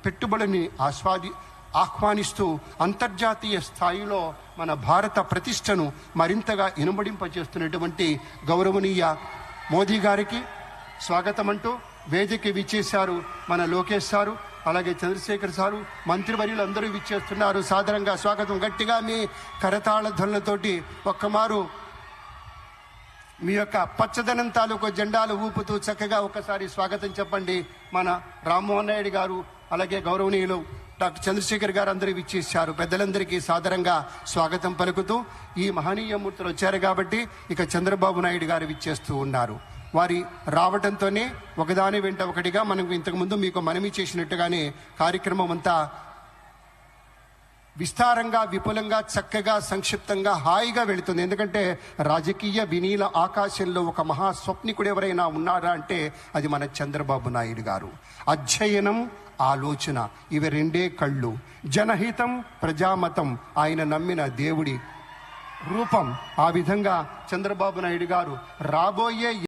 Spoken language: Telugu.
పెట్టుబడిని ఆహ్వానిస్తూ అంతర్జాతీయ స్థాయిలో మన భారత ప్రతిష్టను మరింతగా ఇనుమడింపచేస్తున్నటువంటి గౌరవనీయ మోదీ గారికి స్వాగతం అంటూ వేదిక విచ్చేశారు మన లోకేష్ సారు, అలాగే చంద్రశేఖర్ సారు, మంత్రివర్యులు అందరూ విచ్చేస్తున్నారు. సాదరంగా స్వాగతం. గట్టిగా మీ కరతాళ ధ్వనులతోటి ఒక్కమారు మీ యొక్క పచ్చదనం తాలూకు జెండాలు ఊపుతూ చక్కగా ఒకసారి స్వాగతం చెప్పండి. మన రామ్మోహన్ నాయుడు గారు, అలాగే గౌరవనీయులు డాక్టర్ చంద్రశేఖర్ గారు అందరూ విచ్చేశారు. పెద్దలందరికీ సాదరంగా స్వాగతం పలుకుతూ ఈ మహనీయ మూర్తులు వచ్చారు కాబట్టి ఇక చంద్రబాబు నాయుడు గారు విచ్చేస్తూ ఉన్నారు. వారి రావడంతోనే ఒకదాని వెంట ఒకటిగా మనం ఇంతకుముందు మీకు మనవి చేసినట్టుగానే కార్యక్రమం అంతా విస్తారంగా, విపులంగా, చక్కగా, సంక్షిప్తంగా, హాయిగా వెళుతుంది. ఎందుకంటే రాజకీయ వినీల ఆకాశంలో ఒక మహాస్వప్నికుడు ఎవరైనా ఉన్నారా అంటే అది మన చంద్రబాబు నాయుడు గారు. అధ్యయనం, ఆలోచన, ఇవి రెండే కళ్ళు. జనహితం, ప్రజామతం, ఆయన నమ్మిన దేవుడి రూపం. ఆ విధంగా చంద్రబాబు నాయుడు గారు రాబోయే